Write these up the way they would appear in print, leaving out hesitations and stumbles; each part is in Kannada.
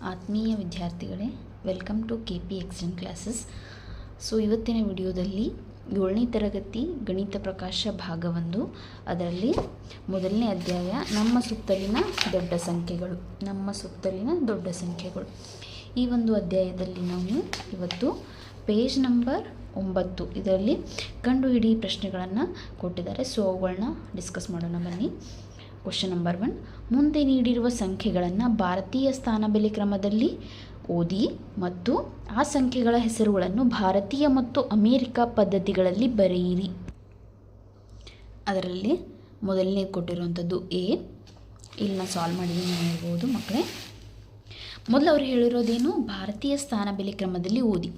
ಆತ್ಮೀಯ ವಿದ್ಯಾರ್ಥಿಗಳೇ, welcome to KP extend classes. ಇವತ್ತಿನ ವಿಡಿಯೋದಲ್ಲಿ 7ನೇ ತರಗತಿ ಗಣಿತ ಪ್ರಕಾಶ ಭಾಗ 1 ಅದರಲ್ಲಿ ಮೊದಲನೇ ಅಧ್ಯಾಯ ನಮ್ಮ ಸುತ್ತಲಿನ ದೊಡ್ಡ ಸಂಖ್ಯೆಗಳು. ಈ ಒಂದು ಅಧ್ಯಾಯದಲ್ಲಿ ನಾವು ಇವತ್ತು ಪೇಜ್ ನಂಬರ್ 9 ಇದರಲ್ಲಿ ಕಂಡುಹಿಡಿ ಪ್ರಶ್ನೆಗಳನ್ನು ಕೊಟ್ಟಿದ್ದಾರೆ. ಅವುಗಳನ್ನ ಡಿಸ್ಕಸ್ ಮಾಡೋಣ ಬನ್ನಿ. ಕ್ವಶನ್ ನಂಬರ್ 1, ಮುಂದೆ ನೀಡಿರುವ ಸಂಖ್ಯೆಗಳನ್ನು ಭಾರತೀಯ ಸ್ಥಾನಬೆಲೆ ಕ್ರಮದಲ್ಲಿ ಓದಿ ಮತ್ತು ಆ ಸಂಖ್ಯೆಗಳ ಹೆಸರುಗಳನ್ನು ಭಾರತೀಯ ಮತ್ತು ಅಮೇರಿಕಾ ಪದ್ಧತಿಗಳಲ್ಲಿ ಬರೆಯಿರಿ. ಅದರಲ್ಲಿ ಮೊದಲನೇ ಕೊಟ್ಟಿರುವಂಥದ್ದು ಎ. ಇಲ್ಲಿ ನಾನು ಸಾಲ್ವ್ ಮಾಡಿದ್ದೀನಿ ಹೇಳ್ಬೋದು ಮಕ್ಕಳೇ. ಮೊದಲು ಅವ್ರು ಹೇಳಿರೋದೇನು, ಭಾರತೀಯ ಸ್ಥಾನಬೆಲೆ ಕ್ರಮದಲ್ಲಿ ಓದಿ.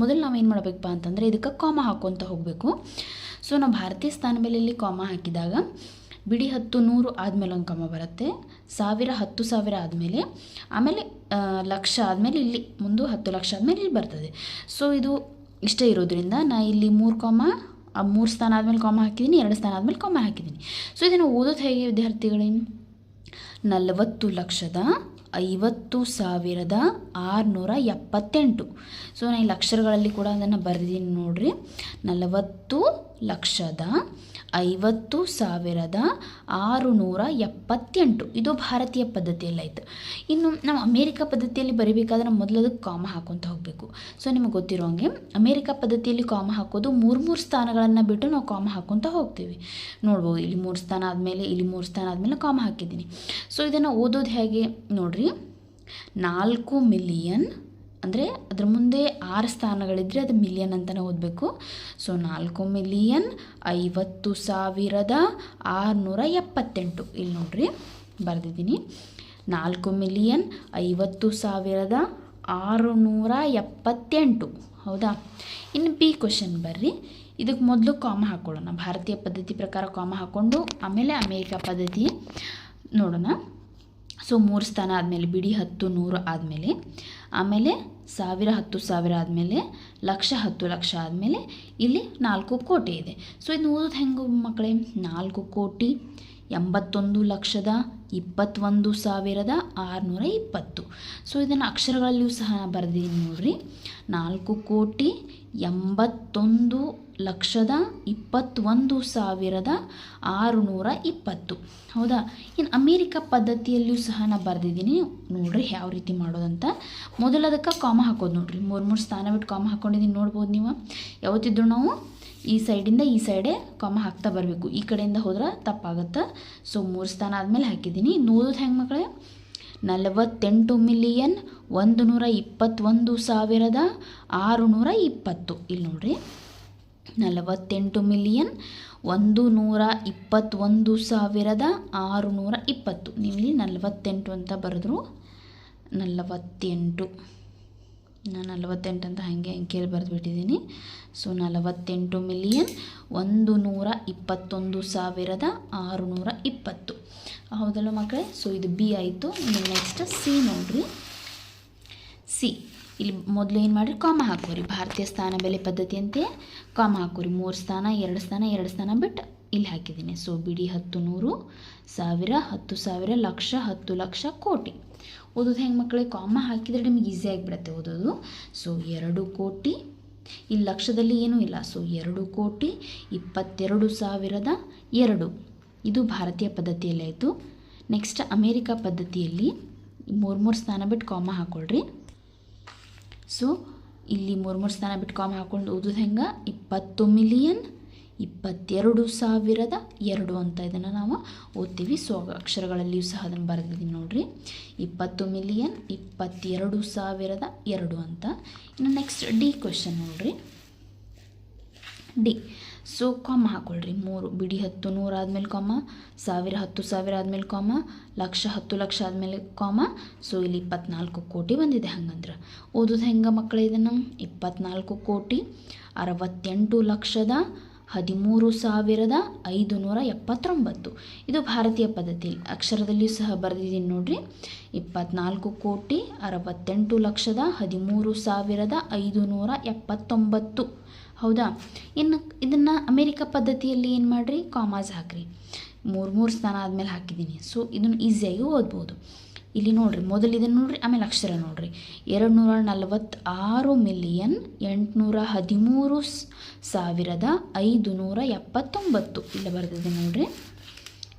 ಮೊದಲು ನಾವೇನು ಮಾಡಬೇಕಪ್ಪ ಅಂತಂದರೆ ಇದಕ್ಕೆ ಕಾಮ ಹಾಕ್ಕೊತ ಹೋಗಬೇಕು. ನಾವು ಭಾರತೀಯ ಸ್ಥಾನಬೆಲೆಯಲ್ಲಿ ಕಾಮ ಹಾಕಿದಾಗ ಬಿಡಿ 10 100 ಆದಮೇಲೆ ಒಂದು ಕಾಮ ಬರುತ್ತೆ, 1000 10,000 ಆದಮೇಲೆ, ಆಮೇಲೆ ಲಕ್ಷ ಆದಮೇಲೆ ಇಲ್ಲಿ ಮುಂದೆ 10 ಲಕ್ಷ ಆದಮೇಲೆ ಇಲ್ಲಿ ಬರ್ತದೆ. ಇದು ಇಷ್ಟ ಇರೋದ್ರಿಂದ ನಾ ಇಲ್ಲಿ 3 ಸ್ಥಾನ ಆದಮೇಲೆ ಕಾಮ ಹಾಕಿದ್ದೀನಿ, 2 ಸ್ಥಾನ ಆದಮೇಲೆ ಕಾಮ ಹಾಕಿದ್ದೀನಿ. ಇದನ್ನು ಓದೋದು ಹೇಗೆ ವಿದ್ಯಾರ್ಥಿಗಳೇನು, 40,50,678. ನಾನು ಇಲ್ಲಿ ಅಕ್ಷರಗಳಲ್ಲಿ ಕೂಡ ಅದನ್ನು ಬರೆದಿದ್ದೀನಿ ನೋಡ್ರಿ. 40,50,678 ಇದು ಭಾರತೀಯ ಪದ್ಧತಿಯಲ್ಲಾಯಿತು. ಇನ್ನು ನಾವು ಅಮೇರಿಕಾ ಪದ್ಧತಿಯಲ್ಲಿ ಬರೀಬೇಕಾದ್ರೆ ಮೊದಲು ಅದಕ್ಕೆ ಕಾಮ ಹಾಕ್ಕೊತ ಹೋಗಬೇಕು. ನಿಮಗೆ ಗೊತ್ತಿರೋ ಹಾಗೆ ಅಮೇರಿಕಾ ಪದ್ಧತಿಯಲ್ಲಿ ಕಾಮ ಹಾಕೋದು 3 ಸ್ಥಾನಗಳನ್ನು ಬಿಟ್ಟು ನಾವು ಕಾಮ ಹಾಕ್ಕೊತ ಹೋಗ್ತೀವಿ. ನೋಡ್ಬೋದು, ಇಲ್ಲಿ 3 ಸ್ಥಾನ ಆದಮೇಲೆ ಇಲ್ಲಿ 3 ಸ್ಥಾನ ಆದಮೇಲೆ ಕಾಮ ಹಾಕಿದ್ದೀನಿ. ಇದನ್ನು ಓದೋದು ಹೇಗೆ ನೋಡ್ರಿ. 4 ಮಿಲಿಯನ್ ಅಂದರೆ ಅದ್ರ ಮುಂದೆ 6 ಸ್ಥಾನಗಳಿದ್ದರೆ ಅದು ಮಿಲಿಯನ್ ಅಂತಲೇ ಓದಬೇಕು. 4,50,678 ಇಲ್ಲಿ ನೋಡ್ರಿ ಬರೆದಿದ್ದೀನಿ. 4,50,678 ಹೌದಾ. ಇನ್ನು ಬಿ ಕ್ವಶನ್ ಬರ್ರಿ. ಇದಕ್ಕೆ ಮೊದಲು ಕಾಮ ಹಾಕ್ಕೊಳ್ಳೋಣ. ಭಾರತೀಯ ಪದ್ಧತಿ ಪ್ರಕಾರ ಕಾಮ ಹಾಕ್ಕೊಂಡು ಆಮೇಲೆ ಅಮೇರಿಕಾ ಪದ್ಧತಿ ನೋಡೋಣ. 3 ಸ್ಥಾನ ಆದಮೇಲೆ ಬಿಡಿ 10 100 ಆದಮೇಲೆ, ಆಮೇಲೆ 1000 10,000 ಆದಮೇಲೆ, ಲಕ್ಷ 10 ಲಕ್ಷ ಆದಮೇಲೆ ಇಲ್ಲಿ 4 ಕೋಟಿ ಇದೆ. ಇದನ್ನು ಓದೋದು ಹೆಂಗೆ ಮಕ್ಕಳೇ, 4,21,21,620. ಇದನ್ನು ಅಕ್ಷರಗಳಲ್ಲಿಯೂ ಸಹ ಬರೆದಿದ್ದೀನಿ ನೋಡ್ರಿ. 4,21,21,620 ಹೌದಾ. ಇನ್ನು ಅಮೇರಿಕಾ ಪದ್ಧತಿಯಲ್ಲಿಯೂ ಸಹ ನಾನು ಬರೆದಿದ್ದೀನಿ ನೋಡ್ರಿ ಯಾವ ರೀತಿ ಮಾಡೋದಂತ. ಮೊದಲು ಅದಕ್ಕೆ ಕಾಮ ಹಾಕೋದು ನೋಡ್ರಿ. 3 ಸ್ಥಾನ ಬಿಟ್ಟು ಕಾಮ ಹಾಕ್ಕೊಂಡಿದ್ದೀನಿ ನೋಡ್ಬೋದು ನೀವು. ಯಾವತ್ತಿದ್ರೂ ನಾವು ಈ ಸೈಡಿಂದ ಈ ಸೈಡೇ ಕಾಮ ಹಾಕ್ತಾ ಬರಬೇಕು, ಈ ಕಡೆಯಿಂದ ಹೋದ್ರೆ ತಪ್ಪಾಗುತ್ತೆ. 3 ಸ್ಥಾನ ಆದಮೇಲೆ ಹಾಕಿದ್ದೀನಿ. ಓದೋದು ಹೆಂಗೆ ಮಕ್ಕಳೇ, 48,121,620 ಇಲ್ಲಿ ನೋಡ್ರಿ. 48,121,620 ನೀವು ಇಲ್ಲಿ 48 ಅಂತ ಬರೆದ್ರು. 48 ನಾನು 48 ಅಂತ ಹಾಗೆ ಅಂಕೆಯಲ್ಲಿ ಬರೆದುಬಿಟ್ಟಿದ್ದೀನಿ. 48,121,620 ಹೌದಲ್ಲ ಮಕ್ಕಳೇ. ಇದು ಬಿ ಆಯಿತು. ನೆಕ್ಸ್ಟ್ ಸಿ ನೋಡ್ರಿ. ಸಿ ಇಲ್ಲಿ ಮೊದಲು ಏನು ಮಾಡಿರಿ, ಕಾಮ ಹಾಕೋರಿ. ಭಾರತೀಯ ಸ್ಥಾನಬೆಲೆ ಪದ್ಧತಿಯಂತೆ ಕಾಮ ಹಾಕೋರಿ. 3 ಸ್ಥಾನ 2 ಸ್ಥಾನ 2 ಸ್ಥಾನ ಬಿಟ್ಟು ಇಲ್ಲಿ ಹಾಕಿದ್ದೀನಿ. ಬಿಡಿ 10 100 1000 10,000 ಲಕ್ಷ 10 ಲಕ್ಷ ಕೋಟಿ. ಓದೋದು ಹೆಂಗೆ ಮಕ್ಕಳೇ, ಕಾಮ ಹಾಕಿದರೆ ನಿಮಗೆ ಈಸಿ ಆಗಿಬಿಡುತ್ತೆ ಓದೋದು. 2 ಕೋಟಿ ಇಲ್ಲಿ ಲಕ್ಷದಲ್ಲಿ ಏನೂ ಇಲ್ಲ. 2,22,202 ಇದು ಭಾರತೀಯ ಪದ್ಧತಿಯಲ್ಲಿ ಆಯಿತು. ನೆಕ್ಸ್ಟ್ ಅಮೇರಿಕಾ ಪದ್ಧತಿಯಲ್ಲಿ 3 ಸ್ಥಾನ ಬಿಟ್ಟು ಕಾಮ ಹಾಕ್ಕೊಳ್ರಿ. ಇಲ್ಲಿ 3 ಸ್ಥಾನ ಬಿಟ್ಟು ಕಾಮ ಹಾಕ್ಕೊಂಡು ಓದೋದು ಹೆಂಗೆ, 20,22,202 ಅಂತ ಇದನ್ನು ನಾವು ಓದ್ತೀವಿ. ಅಕ್ಷರಗಳಲ್ಲಿಯೂ ಸಹ ಅದನ್ನು ಬರೆದಿದ್ದೀನಿ ನೋಡ್ರಿ. 20,22,202 ಅಂತ. ಇನ್ನು ನೆಕ್ಸ್ಟ್ ಡಿ ಕ್ವಶನ್ ನೋಡ್ರಿ. ಡಿ ಕಾಮ ಹಾಕ್ಕೊಳ್ರಿ. 3 ಬಿಡಿ 10 100 ಆದಮೇಲೆ ಕಾಮ, 1000 10,000 ಆದಮೇಲೆ ಕಾಮ, ಲಕ್ಷ 10 ಲಕ್ಷ ಆದಮೇಲೆ ಕಾಮ. ಇಲ್ಲಿ 24 ಕೋಟಿ ಬಂದಿದೆ. ಹಂಗಂದ್ರೆ ಓದೋದು ಹೆಂಗೆ ಮಕ್ಕಳೇ, ಇದನ್ನು 24,13,13,579 ಇದು ಭಾರತೀಯ ಪದ್ಧತಿಯಲ್ಲಿ ಅಕ್ಷರದಲ್ಲಿಯೂ ಸಹ ಬರೆದಿದ್ದೀನಿ ನೋಡ್ರಿ. 24,13,579 ಹೌದಾ. ಇನ್ನು ಇದನ್ನು ಅಮೇರಿಕಾ ಪದ್ಧತಿಯಲ್ಲಿ ಏನು ಮಾಡಿರಿ, ಕಾಮಾಸ್ ಹಾಕ್ರಿ. 3 ಸ್ಥಾನ ಆದಮೇಲೆ ಹಾಕಿದ್ದೀನಿ. ಇದನ್ನು ಈಸಿಯಾಗಿ ಓದ್ಬೋದು. ಇಲ್ಲಿ ನೋಡಿರಿ, ಮೊದಲು ಇದನ್ನು ನೋಡಿರಿ, ಆಮೇಲೆ ಅಕ್ಷರ ನೋಡಿರಿ. 246,813,579 ಇಲ್ಲ ಬರೆದಿದೆ ನೋಡಿರಿ.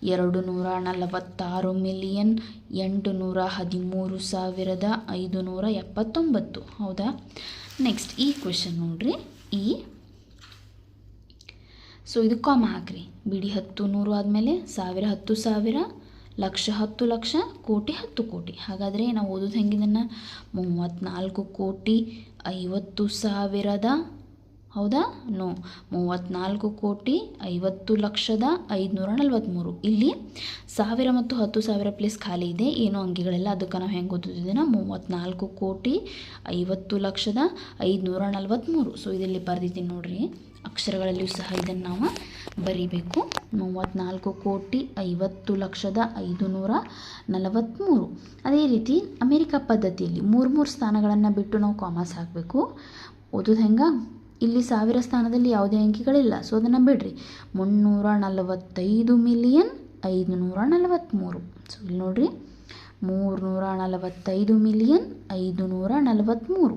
246,813,579 ಹೌದಾ. ನೆಕ್ಸ್ಟ್ ಈ ಕ್ವೆಶನ್ ನೋಡಿರಿ. ಸೊ ಇದು ಕಾಮ ಹಾಕ್ರಿ. ಬಿಡಿ 10 100 ಆದಮೇಲೆ 1000 10,000, ಲಕ್ಷ 10,00,000, ಕೋಟಿ 10,00,00,000. ಹಾಗಾದರೆ ನಾವು ಓದೋದು ಹೆಂಗಿದನ್ನು 34,50,000 ಹೌದಾ. 34,50,50,543. ಇಲ್ಲಿ 1000 ಮತ್ತು 10,000 ಪ್ಲೇಸ್ ಖಾಲಿ ಇದೆ, ಏನೋ ಅಂಕಿಗಳಿಲ್ಲ. ಅದಕ್ಕೆ ನಾವು ಹೆಂಗೆ ಓದೋದಿದ್ದೀನ 34,50,543. ಸೊ ಇದರಲ್ಲಿ ಬರ್ದಿದ್ದೀನಿ ನೋಡ್ರಿ, ಅಕ್ಷರಗಳಲ್ಲಿಯೂ ಸಹ ಇದನ್ನು ನಾವು ಬರೀಬೇಕು. 34,50,50,543. ಅದೇ ರೀತಿ ಅಮೇರಿಕಾ ಪದ್ಧತಿಯಲ್ಲಿ 3 ಸ್ಥಾನಗಳನ್ನು ಬಿಟ್ಟು ನಾವು ಕಾಮರ್ಸ್ ಹಾಕಬೇಕು. ಓದೋದು ಹೆಂಗೆ, ಇಲ್ಲಿ 1000 ಸ್ಥಾನದಲ್ಲಿ ಯಾವುದೇ ಅಂಕಿಗಳಿಲ್ಲ, ಸೊ ಅದನ್ನು ಬಿಡ್ರಿ. 345,543. ಸೊ ಇಲ್ಲಿ ನೋಡಿರಿ, 345,543.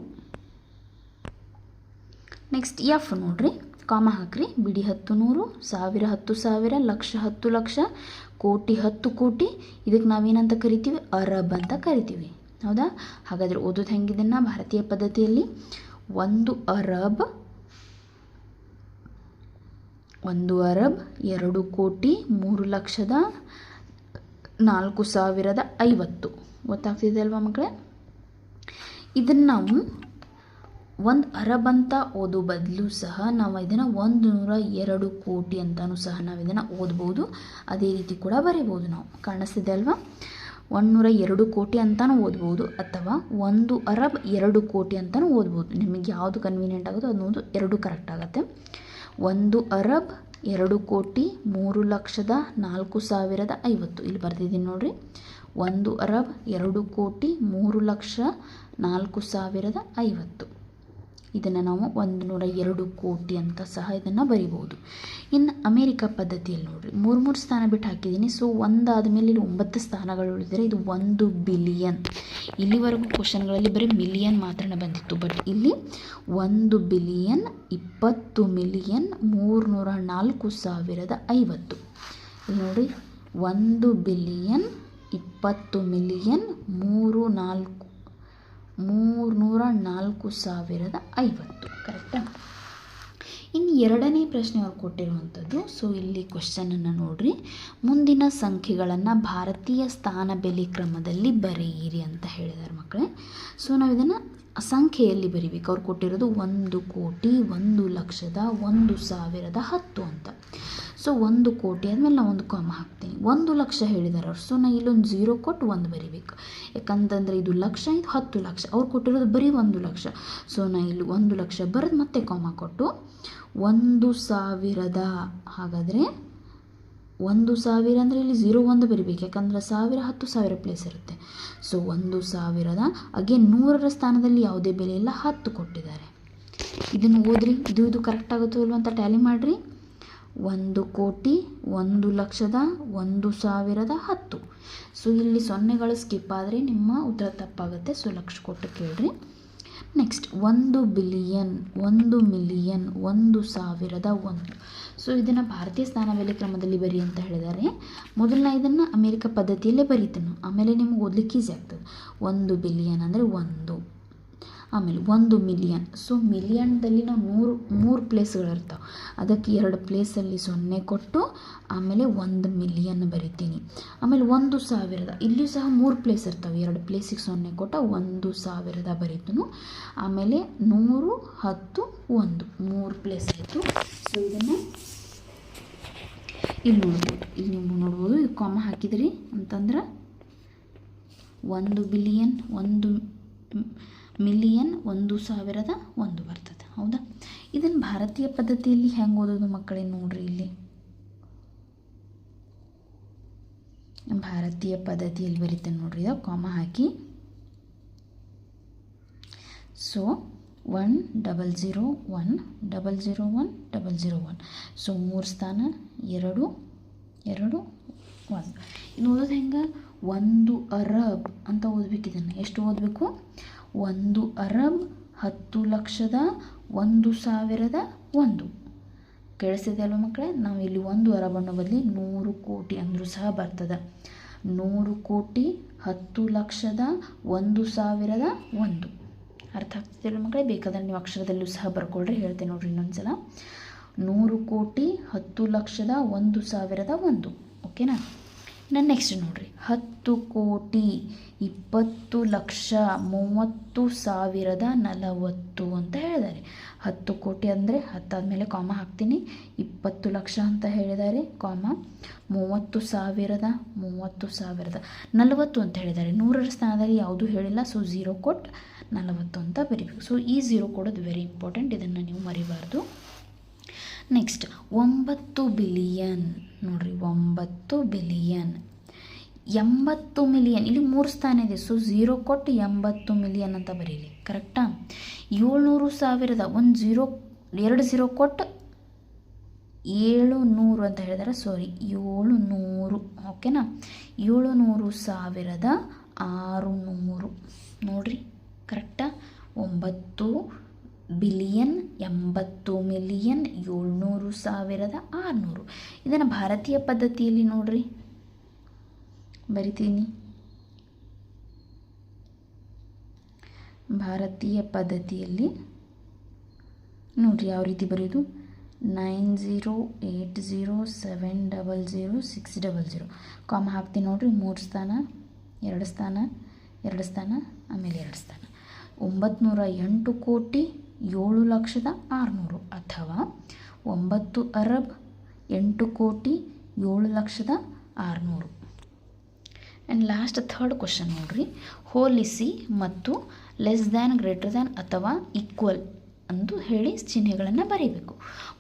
ನೆಕ್ಸ್ಟ್ ಎಫ್ ನೋಡ್ರಿ, ಕಾಮ ಹಾಕ್ರಿ. ಬಿಡಿ 10 100, 1000 10,000, ಲಕ್ಷ 10,00,000, ಕೋಟಿ 10,00,00,000. ಇದಕ್ಕೆ ನಾವೇನಂತ ಕರಿತೀವಿ, ಅರಬ್ ಅಂತ ಕರಿತೀವಿ ಹೌದಾ. ಹಾಗಾದರೆ ಓದೋದು ಹೆಂಗಿದನ್ನು ಭಾರತೀಯ ಪದ್ಧತಿಯಲ್ಲಿ 1 ಅರಬ್ 2,03,04,50. ಗೊತ್ತಾಗ್ತಿದೆ ಅಲ್ವಾ ಮಕ್ಕಳೇ. ಇದನ್ನು ನಾವು 1 ಅರಬ್ ಅಂತ ಓದೋ ಬದಲು ಸಹ ನಾವು ಇದನ್ನು 102 ಕೋಟಿ ಅಂತಲೂ ಸಹ ನಾವು ಇದನ್ನು ಓದ್ಬೋದು. ಅದೇ ರೀತಿ ಕೂಡ ಬರೀಬೋದು. ನಾವು ಕಾಣಿಸ್ತಿದೆ ಅಲ್ವಾ, 102 ಕೋಟಿ ಅಂತಲೂ ಓದ್ಬೋದು, ಅಥವಾ 1 ಅರಬ್ 2 ಕೋಟಿ ಅಂತಲೂ ಓದ್ಬೋದು. ನಿಮಗೆ ಯಾವುದು ಕನ್ವೀನಿಯೆಂಟ್ ಆಗುತ್ತೋ ಅದನ್ನೋದು, 2 ಕರೆಕ್ಟ್ ಆಗುತ್ತೆ. 1 ಅರಬ್ 2 ಕೋಟಿ 3,04,050 ಇಲ್ಲಿ ಬರ್ತಿದ್ದೀನಿ ನೋಡಿರಿ. 1 ಅರಬ್ 2 ಕೋಟಿ 3,04,050. ಇದನ್ನು ನಾವು 102 ಕೋಟಿ ಅಂತ ಸಹ ಇದನ್ನು ಬರಿಬೋದು. ಇನ್ನು ಅಮೇರಿಕಾ ಪದ್ಧತಿಯಲ್ಲಿ ನೋಡಿರಿ, 3 ಸ್ಥಾನ ಬಿಟ್ಟು ಹಾಕಿದ್ದೀನಿ. ಸೊ 1 ಆದಮೇಲೆ ಇಲ್ಲಿ 9 ಸ್ಥಾನಗಳು ಉಳಿದರೆ ಇದು 1 ಬಿಲಿಯನ್. ಇಲ್ಲಿವರೆಗೂ ಕ್ವಶನ್ಗಳಲ್ಲಿ ಬರೀ ಮಿಲಿಯನ್ ಮಾತ್ರ ಬಂದಿತ್ತು, ಬಟ್ ಇಲ್ಲಿ 1 ಬಿಲಿಯನ್ 20,304,050. ಇಲ್ಲಿ ನೋಡಿ, 1 ಬಿಲಿಯನ್ 20,304,050 ಕರೆಕ್ಟಾ. ಇನ್ನು ಎರಡನೇ ಪ್ರಶ್ನೆ ಅವ್ರು ಕೊಟ್ಟಿರುವಂಥದ್ದು. ಸೊ ಇಲ್ಲಿ ಕ್ವಶನನ್ನು ನೋಡ್ರಿ, ಮುಂದಿನ ಸಂಖ್ಯೆಗಳನ್ನು ಭಾರತೀಯ ಸ್ಥಾನ ಬೆಲೆ ಕ್ರಮದಲ್ಲಿ ಬರೆಯಿರಿ ಅಂತ ಹೇಳಿದ್ದಾರೆ ಮಕ್ಕಳೇ. ಸೊ ನಾವು ಇದನ್ನು ಸಂಖ್ಯೆಯಲ್ಲಿ ಬರಿಬೇಕು. ಅವ್ರು ಕೊಟ್ಟಿರೋದು 1 ಕೋಟಿ 1,00,000 1,000 10 ಅಂತ. ಸೊ 1 ಕೋಟಿ ಆದಮೇಲೆ ನಾವು ಒಂದು ಕಾಮ ಹಾಕ್ತೀನಿ. 1,00,000 ಹೇಳಿದ್ದಾರೆ ಅವ್ರು, ಸೊ ನಾನು ಇಲ್ಲೊಂದು 0 ಕೊಟ್ಟು 1 ಬರಿಬೇಕು. ಯಾಕಂತಂದರೆ ಇದು ಲಕ್ಷ, ಇದು 10 ಲಕ್ಷ. ಅವ್ರು ಕೊಟ್ಟಿರೋದು ಬರೀ 1,00,000. ಸೊ ನಾನು ಇಲ್ಲಿ 1,00,000 ಬರೆದು ಮತ್ತೆ ಕಾಮ ಕೊಟ್ಟು 1,000. ಹಾಗಾದರೆ 1,000 ಅಂದರೆ ಇಲ್ಲಿ 0 1 ಬರಿಬೇಕು, ಯಾಕಂದರೆ 1000 10,000 ಪ್ಲೇಸ್ ಇರುತ್ತೆ. ಸೊ 1,000 ಅಗೇನ್ 100ರ ಸ್ಥಾನದಲ್ಲಿ ಯಾವುದೇ ಬೆಲೆ ಇಲ್ಲ, 10 ಕೊಟ್ಟಿದ್ದಾರೆ. ಇದನ್ನು ಓದ್ರಿ, ಇದು ಕರೆಕ್ಟ್ ಆಗುತ್ತೋ ಇಲ್ವ ಅಂತ ಟ್ಯಾಲಿ ಮಾಡಿರಿ. 1 ಕೋಟಿ 1,00,000 1,000 10. ಸೊ ಇಲ್ಲಿ 0ಗಳು ಸ್ಕಿಪ್ ಆದರೆ ನಿಮ್ಮ ಉತ್ತರ ತಪ್ಪಾಗುತ್ತೆ. ಸೊ ಲಕ್ಷ ಕೊಟ್ಟು ಕೇಳ್ರಿ. Next 1 billion 1 million 1,001. ಸೊ ಇದನ್ನು ಭಾರತೀಯ ಸ್ಥಾನ ಬೆಲೆ ಕ್ರಮದಲ್ಲಿ ಬರಿ ಅಂತ ಹೇಳಿದ್ದಾರೆ. ಮೊದಲನ ಇದನ್ನು ಅಮೇರಿಕಾ ಪದ್ಧತಿಯಲ್ಲೇ ಬರೀತಾನೆ, ಆಮೇಲೆ ನಿಮ್ಗೆ ಓದಲಿಕ್ಕೆ ಈಸಿ ಆಗ್ತದೆ. 1 ಬಿಲಿಯನ್ ಅಂದರೆ 1, ಆಮೇಲೆ 1 ಮಿಲಿಯನ್. ಸೊ ಮಿಲಿಯನ್ದಲ್ಲಿ ನಾವು 3 ಪ್ಲೇಸ್ಗಳಿರ್ತಾವೆ, ಅದಕ್ಕೆ 2 ಪ್ಲೇಸಲ್ಲಿ 0 ಕೊಟ್ಟು ಆಮೇಲೆ 1 ಮಿಲಿಯನ್ ಬರಿತೀನಿ. ಆಮೇಲೆ 1,000 ಇಲ್ಲಿಯೂ ಸಹ 3 ಪ್ಲೇಸ್ ಇರ್ತವೆ, 2 ಪ್ಲೇಸಿಗೆ 0 ಕೊಟ್ಟ 1,000 ಬರೀತನು. ಆಮೇಲೆ 100 10 1 3 ಪ್ಲೇಸ್ ಆಯಿತು. ಸೊ ಇದನ್ನು ಇಲ್ಲಿ ನೋಡ್ಬೋದು, ಇಲ್ಲಿ ನೀವು ನೋಡ್ಬೋದು. ಇದು ಕಾಮ ಹಾಕಿದ್ರಿ ಅಂತಂದ್ರೆ 1 ಬಿಲಿಯನ್ 1 ಮಿಲಿಯನ್ 1,001 ಬರ್ತದೆ ಹೌದಾ. ಇದನ್ನು ಭಾರತೀಯ ಪದ್ಧತಿಯಲ್ಲಿ ಹೆಂಗೆ ಓದೋದು ಮಕ್ಕಳೇ ನೋಡ್ರಿ. ಇಲ್ಲಿ ಭಾರತೀಯ ಪದ್ಧತಿಯಲ್ಲಿ ಬರೀತಾನೆ ನೋಡ್ರಿ, ಇದು ಕಾಮ ಹಾಕಿ. ಸೊ 1,001 001 001. ಸೊ 3 ಸ್ಥಾನ 2 2 ಒಂದು. ಇನ್ನು ಓದೋದು ಹೆಂಗೆ, 1 ಅರಬ್ ಅಂತ ಓದ್ಬೇಕು. ಇದನ್ನು ಎಷ್ಟು ಓದಬೇಕು, 1 ಅರಬ್ 10,01,001. ಕೇಳಿಸ್ತಿದೆ ಅಲ್ವ ಮಕ್ಕಳೇ. ನಾವು ಇಲ್ಲಿ 1 ಅರಬ್ ಅನ್ನೋ ಬದಲಿ 100 ಕೋಟಿ ಅಂದರೂ ಸಹ ಬರ್ತದೆ. 100 ಕೋಟಿ 10,01,001. ಅರ್ಥ ಆಗ್ತಿದೆ ಮಕ್ಕಳೇ. ಬೇಕಾದ್ರೆ ನೀವು ಅಕ್ಷರದಲ್ಲೂ ಸಹ ಬರ್ಕೊಳ್ರಿ, ಹೇಳ್ತೇನೆ ನೋಡ್ರಿ ಇನ್ನೊಂದು ಸಲ. 100 ಕೋಟಿ 10,01,001. ಓಕೆನಾ. ಇನ್ನು ನೆಕ್ಸ್ಟ್ ನೋಡ್ರಿ, 10 ಕೋಟಿ 20,30,40,40 ಅಂತ ಹೇಳಿದ್ದಾರೆ. 10 ಕೋಟಿ ಅಂದರೆ 10 ಆದಮೇಲೆ ಕಾಮ ಹಾಕ್ತೀನಿ, 20 ಲಕ್ಷ ಅಂತ ಹೇಳಿದ್ದಾರೆ, ಕಾಮ 30,000 40 ಅಂತ ಹೇಳಿದ್ದಾರೆ. 100ರ ಸ್ಥಾನದಲ್ಲಿ ಯಾವುದೂ ಹೇಳಿಲ್ಲ, ಸೊ 0 ಕೊಟ್ಟು 40 ಅಂತ ಬರೀಬೇಕು. ಸೊ ಈ 0 ಕೊಡೋದು ವೆರಿ ಇಂಪಾರ್ಟೆಂಟ್, ಇದನ್ನು ನೀವು ಮರಿಬಾರ್ದು. ನೆಕ್ಸ್ಟ್ 9 ಬಿಲಿಯನ್ ನೋಡ್ರಿ, 9 ಬಿಲಿಯನ್ 80 ಮಿಲಿಯನ್. ಇಲ್ಲಿ 3 ಸ್ಥಾನ ಇದೆ, ಸೊ 0 ಕೊಟ್ಟು 80 ಮಿಲಿಯನ್ ಅಂತ ಬರೀರಿ. ಕರೆಕ್ಟಾ. 700,000 ಒಂದು 0 2 0 ಕೊಟ್ಟು 700 ಅಂತ ಹೇಳಿದಾರೆ, ಸಾರಿ 700. ಓಕೆನಾ. 700,600 ನೋಡ್ರಿ, ಕರೆಕ್ಟಾ. 9 ಬಿಲಿಯನ್ 80 ಮಿಲಿಯನ್ 700,600. ಇದನ್ನು ಭಾರತೀಯ ಪದ್ಧತಿಯಲ್ಲಿ ನೋಡ್ರಿ ಬರಿತೀನಿ. ಭಾರತೀಯ ಪದ್ಧತಿಯಲ್ಲಿ ನೋಡ್ರಿ ಯಾವ ರೀತಿ ಬರೆಯೋದು, 9080700600. ಕಾಮ ಹಾಕ್ತೀನಿ ನೋಡ್ರಿ. 3 ಸ್ಥಾನ 2 ಸ್ಥಾನ 2 ಸ್ಥಾನ ಆಮೇಲೆ 2 ಸ್ಥಾನ. 908 ಕೋಟಿ 7,600,000 ಅಥವಾ 9 ಅರಬ್ 8 ಕೋಟಿ 7,600,000. ಆ್ಯಂಡ್ ಲಾಸ್ಟ್ ಥರ್ಡ್ ಕ್ವಶನ್ ನೋಡ್ರಿ, ಹೋಲಿಸಿ ಮತ್ತು ಲೆಸ್ ದ್ಯಾನ್, ಗ್ರೇಟರ್ ದ್ಯಾನ್ ಅಥವಾ ಈಕ್ವಲ್ ಅಂದು ಹೇಳಿ ಚಿಹ್ನೆಗಳನ್ನು ಬರೀಬೇಕು.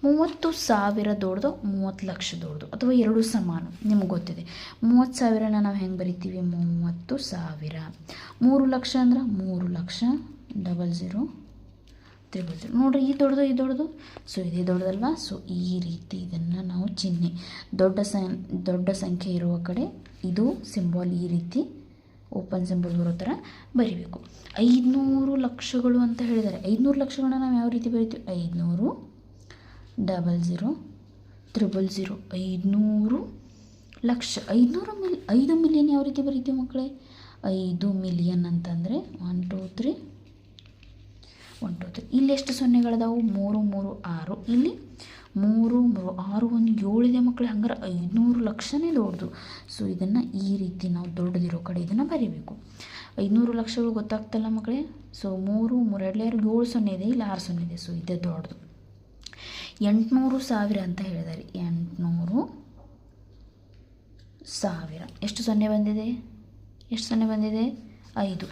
30,000 ದೊಡ್ಡದು, 30 ಲಕ್ಷ ದೊಡ್ಡದು, ಅಥವಾ ಎರಡೂ ಸಮಾನ. ನಿಮ್ಗೆ ಗೊತ್ತಿದೆ 30,000ನ ನಾವು ಹೆಂಗೆ ಬರಿತೀವಿ, 30,000. 3 ಲಕ್ಷ ಅಂದ್ರೆ 3 ಲಕ್ಷ 00 00. ನೋಡಿರಿ ಈ ದೊಡ್ಡದು, ಸೊ ಇದೇ ದೊಡ್ಡದಲ್ವಾ. ಸೊ ಈ ರೀತಿ ಇದನ್ನು ನಾವು ಚಿಹ್ನೆ ದೊಡ್ಡ ಸಂಖ್ಯೆ ಇರುವ ಕಡೆ ಇದು ಸಿಂಬಾಲ್ ಈ ರೀತಿ ಓಪನ್ ಸಿಂಬಲ್ ಬರೋ ಥರ ಬರಿಬೇಕು. 500 ಲಕ್ಷಗಳು ಅಂತ ಹೇಳಿದ್ದಾರೆ. 500 ಲಕ್ಷಗಳನ್ನ ನಾವು ಯಾವ ರೀತಿ ಬರಿತೀವಿ, 500 00 000. 500 ಲಕ್ಷ 5 ಮಿಲಿಯನ್ ಯಾವ ರೀತಿ ಬರಿತೀವಿ ಮಕ್ಕಳೇ, 5 ಮಿಲಿಯನ್ ಅಂತಂದರೆ 1 2 3 1 2 3. ಇಲ್ಲಿ ಎಷ್ಟು ಸೊನ್ನೆಗಳದಾವು, 3 3 6. ಇಲ್ಲಿ 3 3 6 1 7 ಇದೆ ಮಕ್ಕಳೇ. ಹಂಗಾರೆ 500 ಲಕ್ಷನೇ ದೊಡ್ಡದು. ಸೊ ಇದನ್ನು ಈ ರೀತಿ ನಾವು ದೊಡ್ಡದಿರೋ ಕಡೆ ಇದನ್ನು ಬರೀಬೇಕು. 500 ಲಕ್ಷಗಳು ಗೊತ್ತಾಗ್ತಲ್ಲ ಮಕ್ಕಳೇ. ಸೊ 3 3 2 7 ಸೊನ್ನೆ ಇದೆ, ಇಲ್ಲಿ 6 ಸೊನ್ನೆ ಇದೆ, ಸೊ ಇದೇ ದೊಡ್ಡದು. 800,000 ಅಂತ ಹೇಳಿದ್ದಾರೆ. 800,000 ಎಷ್ಟು ಸೊನ್ನೆ ಬಂದಿದೆ, 5.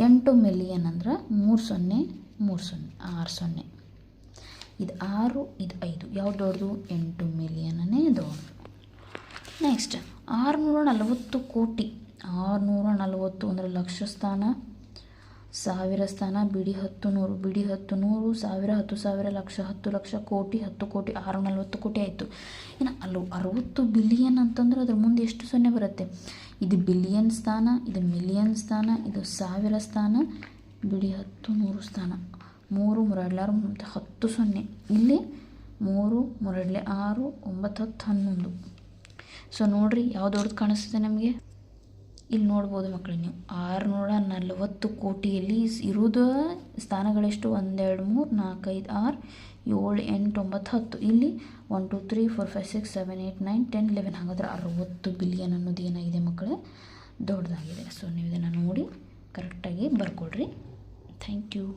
8 ಮಿಲಿಯನ್ ಅಂದ್ರೆ 3 0 3 0 6 0. ಇದು 6 ಇದು 5. ಯಾವ್ದು ದೊಡ್ಡದು, 8 ಮಿಲಿಯನ್ನೇ ದೊಡ್ಡದು. ನೆಕ್ಸ್ಟ್ 640 ಕೋಟಿ. 640 ಅಂದರೆ ಲಕ್ಷ ಸ್ಥಾನ, ಸಾವಿರ ಸ್ಥಾನ, ಬಿಡಿ 10 100, ಬಿಡಿ 10 100, ಸಾವಿರ 10,000, ಲಕ್ಷ 10 ಲಕ್ಷ, ಕೋಟಿ 10 ಕೋಟಿ, 640 ಕೋಟಿ ಆಯಿತು. ಇನ್ನು 60 ಬಿಲಿಯನ್ ಅಂತಂದ್ರೆ ಅದ್ರ ಮುಂದೆ ಎಷ್ಟು ಸೊನ್ನೆ ಬರುತ್ತೆ. ಇದು ಬಿಲಿಯನ್ ಸ್ಥಾನ, ಇದು ಮಿಲಿಯನ್ ಸ್ಥಾನ, ಇದು ಸಾವಿರ ಸ್ಥಾನ, ಬಿಡಿ 10 100 ಸ್ಥಾನ. 3 3 2 10 ಸೊನ್ನೆ. ಇಲ್ಲಿ 3 3 2 6 9 10 11. ಸೊ ನೋಡಿರಿ ಯಾವ ದೊಡ್ಡದು ಕಾಣಿಸ್ತದೆ ನಮಗೆ. ಇಲ್ಲಿ ನೋಡ್ಬೋದು ಮಕ್ಕಳು ನೀವು 640 ಕೋಟಿಯಲ್ಲಿ ಇರೋದು ಸ್ಥಾನಗಳೆಷ್ಟು, 1 2 3 4 5 6 7 8 9 10. ಇಲ್ಲಿ 1 2 3 4 5 6 7 8 9 10 11. ಹಾಗಾದ್ರೆ 60 ಬಿಲಿಯನ್ ಅನ್ನೋದು ಏನಾಗಿದೆ ಮಕ್ಕಳೇ, ದೊಡ್ಡದಾಗಿದೆ. ಸೊ ನೀವು ಇದನ್ನು ನೋಡಿ ಕರೆಕ್ಟಾಗಿ ಬರ್ಕೊಡ್ರಿ. Thank you.